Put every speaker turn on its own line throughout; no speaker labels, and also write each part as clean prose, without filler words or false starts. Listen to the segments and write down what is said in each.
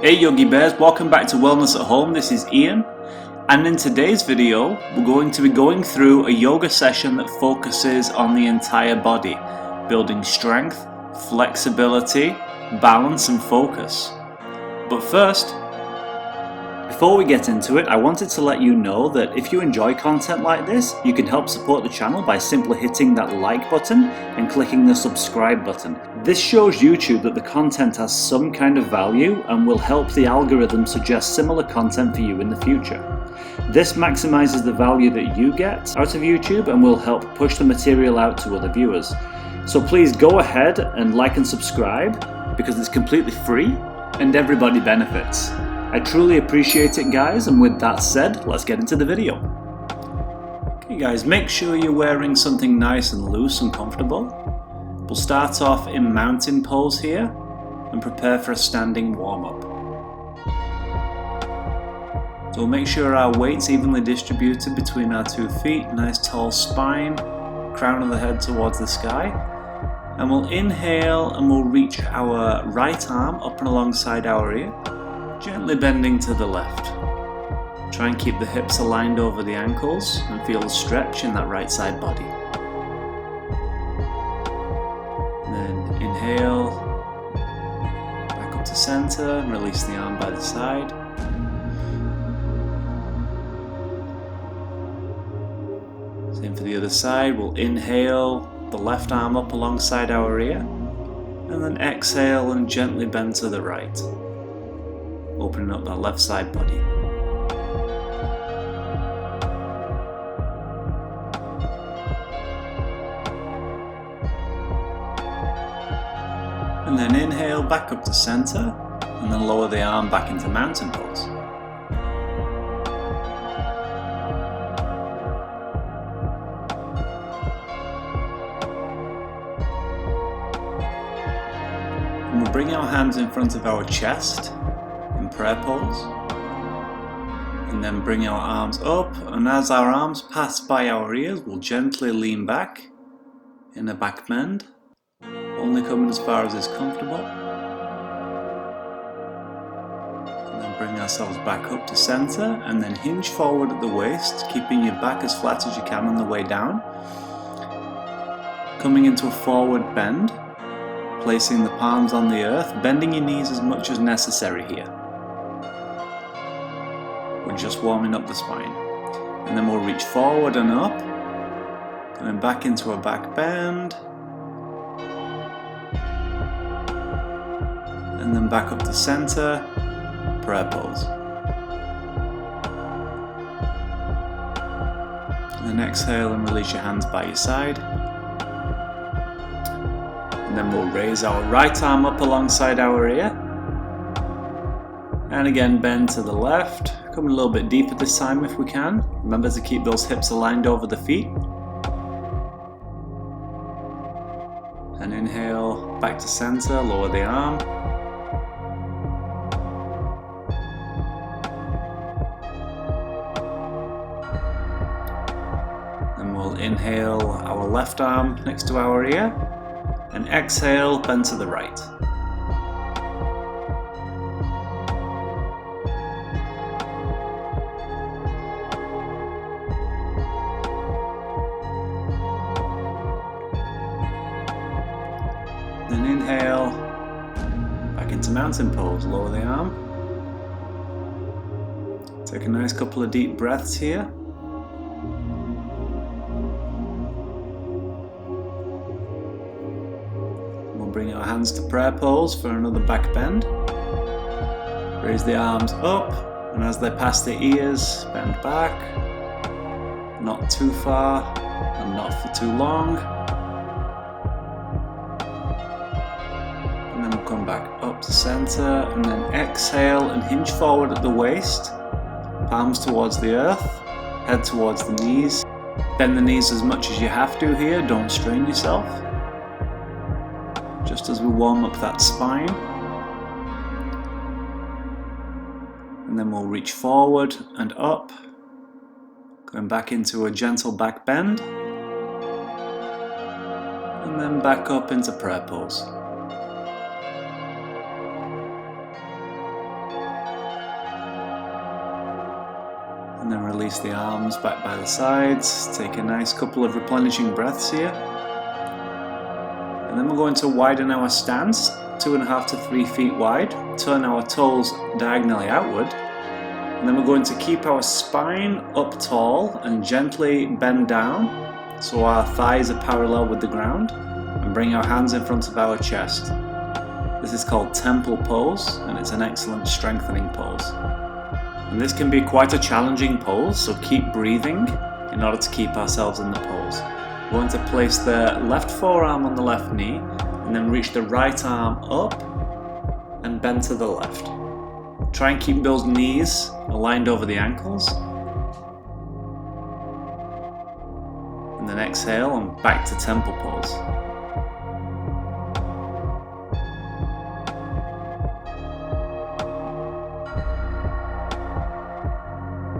Hey Yogi Bears, welcome back to Wellness at Home. This is Ian, and in today's video we're going to be going through a yoga session that focuses on the entire body, building strength, flexibility, balance and focus. But first, before we get into it, I wanted to let you know that if you enjoy content like this, you can help support the channel by simply hitting that like button and clicking the subscribe button. This shows YouTube that the content has some kind of value and will help the algorithm suggest similar content for you in the future. This maximizes the value that you get out of YouTube and will help push the material out to other viewers. So please go ahead and like and subscribe because it's completely free and everybody benefits. I truly appreciate it, guys, and with that said, let's get into the video. Okay guys, make sure you're wearing something nice and loose and comfortable. We'll start off in mountain pose here and prepare for a standing warm-up. So we'll make sure our weight's evenly distributed between our 2 feet, nice tall spine, crown of the head towards the sky. And we'll inhale and we'll reach our right arm up and alongside our ear, gently bending to the left. Try and keep the hips aligned over the ankles and feel the stretch in that right side body. And then inhale, back up to center and release the arm by the side. Same for the other side, we'll inhale the left arm up alongside our ear and then exhale and gently bend to the right, opening up that left side body. And then inhale back up to center and then lower the arm back into mountain pose. And we'll bring our hands in front of our chest in prayer pose, and then bring our arms up, and as our arms pass by our ears we'll gently lean back in a back bend, only coming as far as is comfortable, and then bring ourselves back up to center and then hinge forward at the waist, keeping your back as flat as you can on the way down, coming into a forward bend, placing the palms on the earth, bending your knees as much as necessary here. We're just warming up the spine. And then we'll reach forward and up, coming back into a back bend, and then back up to center, prayer pose. And then exhale and release your hands by your side. And then we'll raise our right arm up alongside our ear. And again, bend to the left, coming a little bit deeper this time if we can. Remember to keep those hips aligned over the feet. And inhale, back to center, lower the arm. And we'll inhale our left arm next to our ear. And exhale, bend to the right. Then inhale, back into mountain pose, lower the arm. Take a nice couple of deep breaths here. We'll bring our hands to prayer pose for another back bend. Raise the arms up, and as they pass the ears, bend back. Not too far, and not for too long. And then we'll come back up to center, and then exhale and hinge forward at the waist. Palms towards the earth, head towards the knees. Bend the knees as much as you have to here, don't strain yourself. Just as we warm up that spine. And then we'll reach forward and up, going back into a gentle back bend. And then back up into prayer pose. And then release the arms back by the sides. Take a nice couple of replenishing breaths here. And then we're going to widen our stance, 2.5 to 3 feet wide. Turn our toes diagonally outward. And then we're going to keep our spine up tall and gently bend down so our thighs are parallel with the ground, and bring our hands in front of our chest. This is called temple pose, and it's an excellent strengthening pose. And this can be quite a challenging pose, so keep breathing in order to keep ourselves in the pose. We're going to place the left forearm on the left knee, and then reach the right arm up and bend to the left. Try and keep those knees aligned over the ankles. And then exhale and back to temple pose.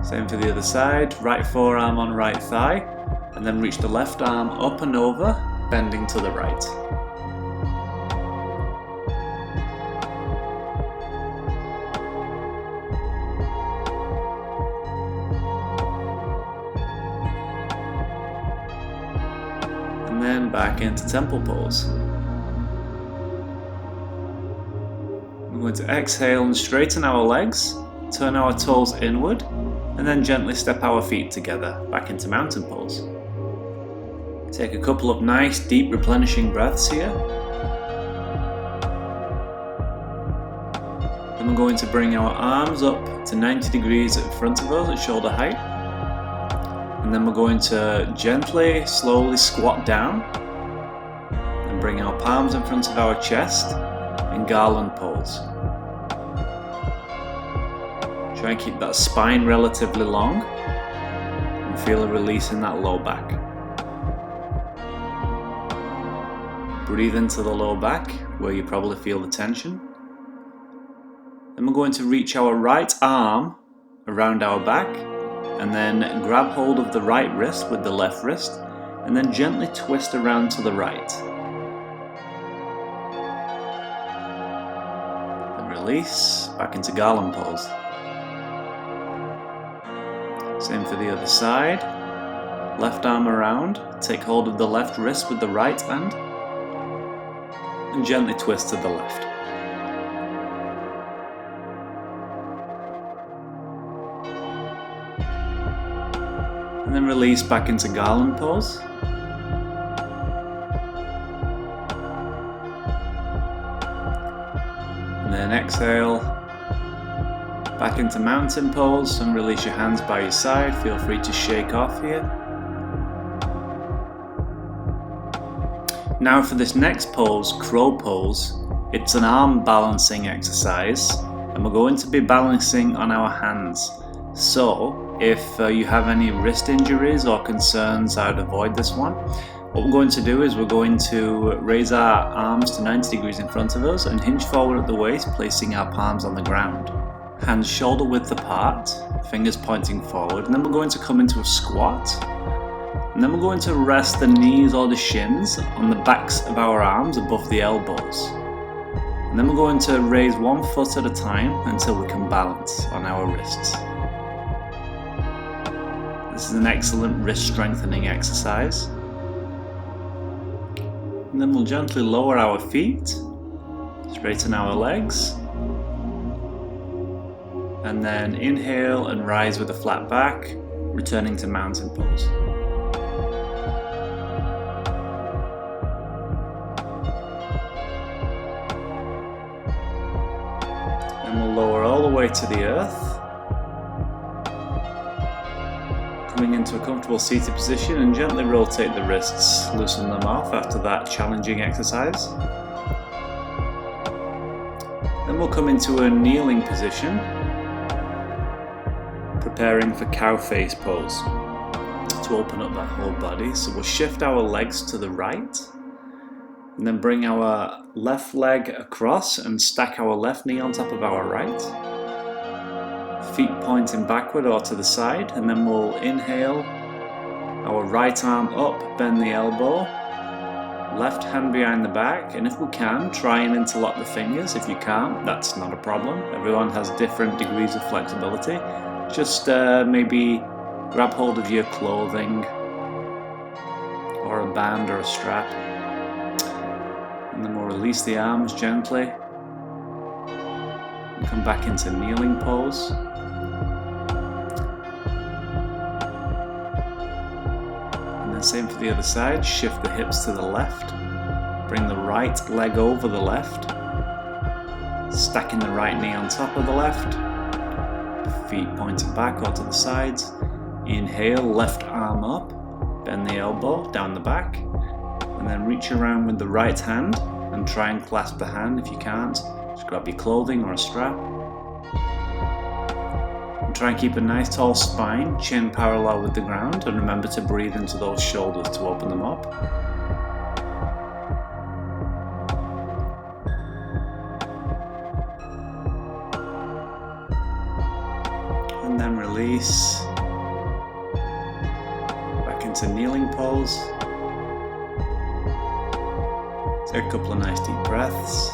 Same for the other side, right forearm on right thigh, and then reach the left arm up and over, bending to the right. And then back into temple pose. We're going to exhale and straighten our legs, turn our toes inward, and then gently step our feet together back into mountain pose. Take a couple of nice deep replenishing breaths here. Then we're going to bring our arms up to 90 degrees in front of us at shoulder height. And then we're going to gently, slowly squat down and bring our palms in front of our chest in garland pose. Try and keep that spine relatively long and feel a release in that low back. Breathe into the low back where you probably feel the tension. Then we're going to reach our right arm around our back and then grab hold of the right wrist with the left wrist and then gently twist around to the right. Then release back into garland pose. Same for the other side. Left arm around, take hold of the left wrist with the right hand, and gently twist to the left. And then release back into garland pose. And then exhale. Back into mountain pose and release your hands by your side. Feel free to shake off here. Now for this next pose, crow pose, it's an arm balancing exercise and we're going to be balancing on our hands. So if you have any wrist injuries or concerns, I would avoid this one. What we're going to do is we're going to raise our arms to 90 degrees in front of us and hinge forward at the waist, placing our palms on the ground. Hands shoulder width apart, fingers pointing forward, and then we're going to come into a squat. And then we're going to rest the knees or the shins on the backs of our arms above the elbows. And then we're going to raise one foot at a time until we can balance on our wrists. This is an excellent wrist strengthening exercise. And then we'll gently lower our feet, straighten our legs. And then inhale and rise with a flat back, returning to mountain pose. And we'll lower all the way to the earth. Coming into a comfortable seated position and gently rotate the wrists, loosen them off after that challenging exercise. Then we'll come into a kneeling position, preparing for cow face pose to open up that whole body. So we'll shift our legs to the right and then bring our left leg across and stack our left knee on top of our right. Feet pointing backward or to the side, and then we'll inhale, our right arm up, bend the elbow, left hand behind the back, and if we can, try and interlock the fingers. If you can't, that's not a problem. Everyone has different degrees of flexibility. just maybe grab hold of your clothing or a band or a strap, and then we'll release the arms gently and come back into kneeling pose. And then same for the other side, shift the hips to the left, bring the right leg over the left, stacking the right knee on top of the left, feet pointing back or to the sides. Inhale, left arm up, bend the elbow down the back, and then reach around with the right hand and try and clasp the hand. If you can't, just grab your clothing or a strap. And try and keep a nice tall spine, chin parallel with the ground, and remember to breathe into those shoulders to open them up. And then release back into kneeling pose. Take a couple of nice deep breaths.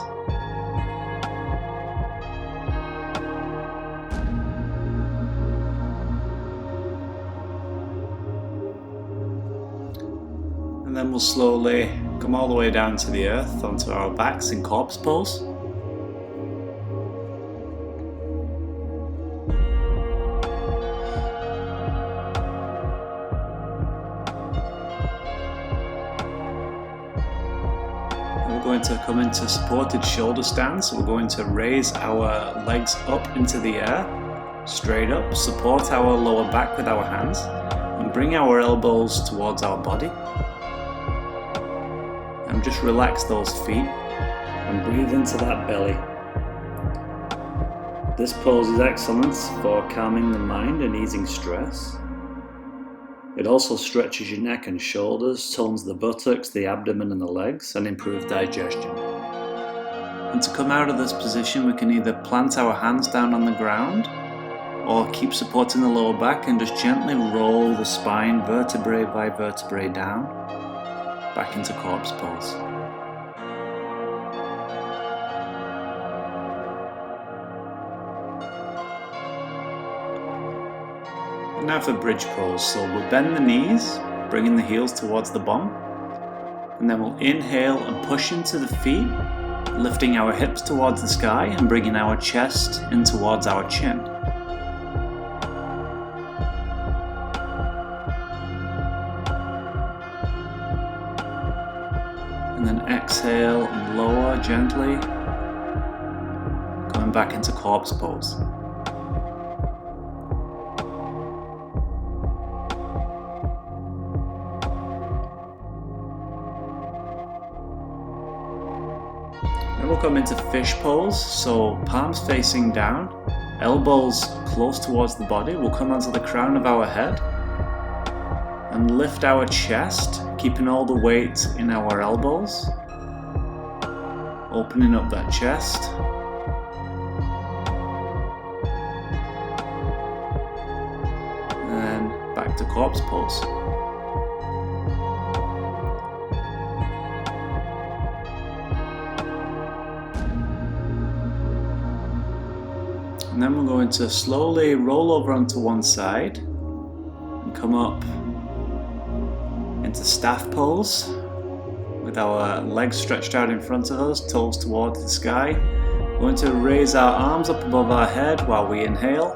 And then we'll slowly come all the way down to the earth onto our backs in corpse pose. We're going to come into supported shoulder stand, so we're going to raise our legs up into the air, straight up, support our lower back with our hands, and bring our elbows towards our body. And just relax those feet and breathe into that belly. This pose is excellent for calming the mind and easing stress. It also stretches your neck and shoulders, tones the buttocks, the abdomen and the legs, and improves digestion. And to come out of this position, we can either plant our hands down on the ground or keep supporting the lower back and just gently roll the spine vertebrae by vertebrae down, back into corpse pose. And now for bridge pose. So we'll bend the knees, bringing the heels towards the bum, and then we'll inhale and push into the feet, lifting our hips towards the sky and bringing our chest in towards our chin. And then exhale and lower gently, going back into corpse pose. Then we'll come into fish pose, so palms facing down, elbows close towards the body. We'll come onto the crown of our head and lift our chest, keeping all the weight in our elbows, opening up that chest. And then back to corpse pose. And then we're going to slowly roll over onto one side and come up into staff pose with our legs stretched out in front of us, toes towards the sky. We're going to raise our arms up above our head while we inhale.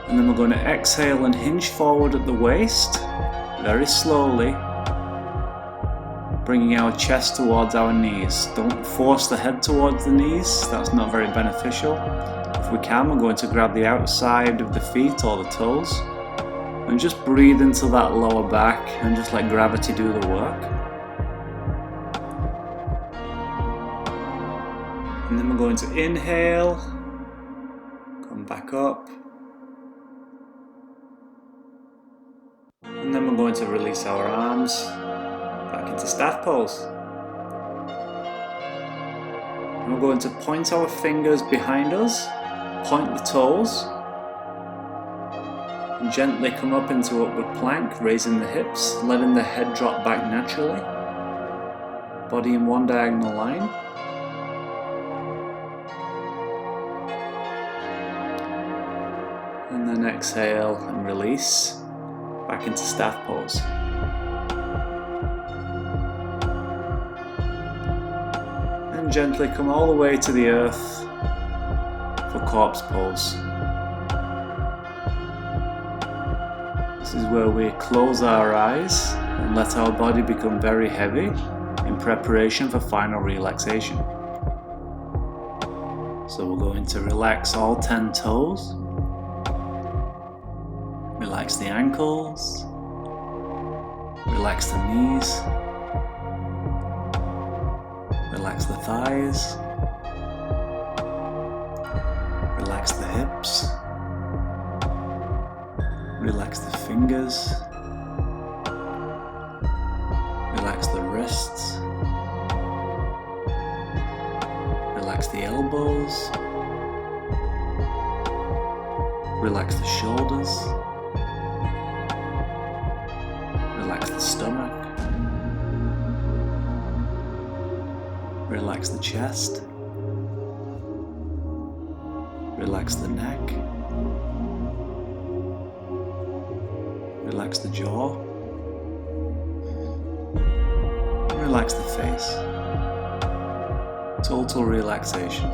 And then we're going to exhale and hinge forward at the waist, very slowly, bringing our chest towards our knees. Don't force the head towards the knees, that's not very beneficial. If we can, we're going to grab the outside of the feet or the toes and just breathe into that lower back and just let gravity do the work. And then we're going to inhale, come back up, and then we're going to release our arms back into staff pose. And we're going to point our fingers behind us, point the toes, and gently come up into upward plank, raising the hips, letting the head drop back naturally, body in one diagonal line. And then exhale and release back into staff pose. And gently come all the way to the earth for corpse pose. This is where we close our eyes and let our body become very heavy in preparation for final relaxation. So we're going to relax all 10 toes. Relax the ankles, relax the knees, relax the thighs, relax the hips, relax the fingers, relax the wrists, relax the elbows, relax the shoulders, relax the stomach, relax the chest, relax the neck, relax the jaw, relax the face. Total relaxation.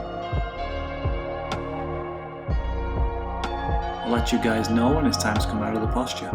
I'll let you guys know when it's time to come out of the posture.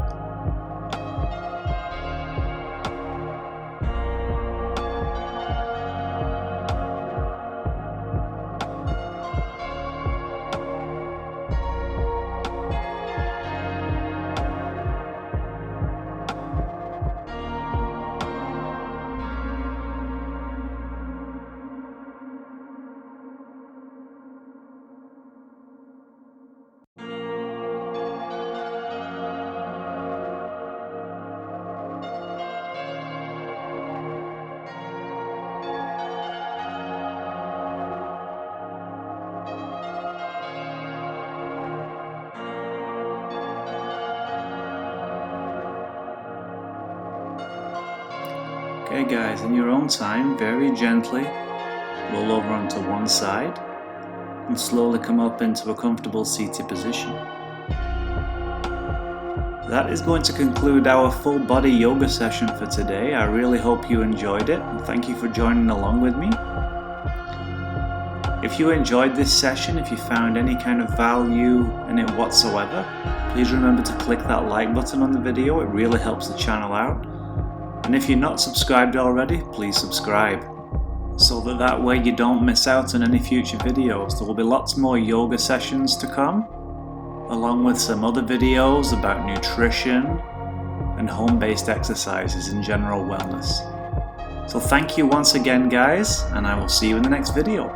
Okay guys, in your own time, very gently roll over onto one side and slowly come up into a comfortable seated position. That is going to conclude our full body yoga session for today. I really hope you enjoyed it and thank you for joining along with me. If you enjoyed this session, if you found any kind of value in it whatsoever, please remember to click that like button on the video. It really helps the channel out. And if you're not subscribed already, please subscribe, so that way you don't miss out on any future videos. There will be lots more yoga sessions to come, along with some other videos about nutrition and home-based exercises and general wellness. So thank you once again guys, and I will see you in the next video.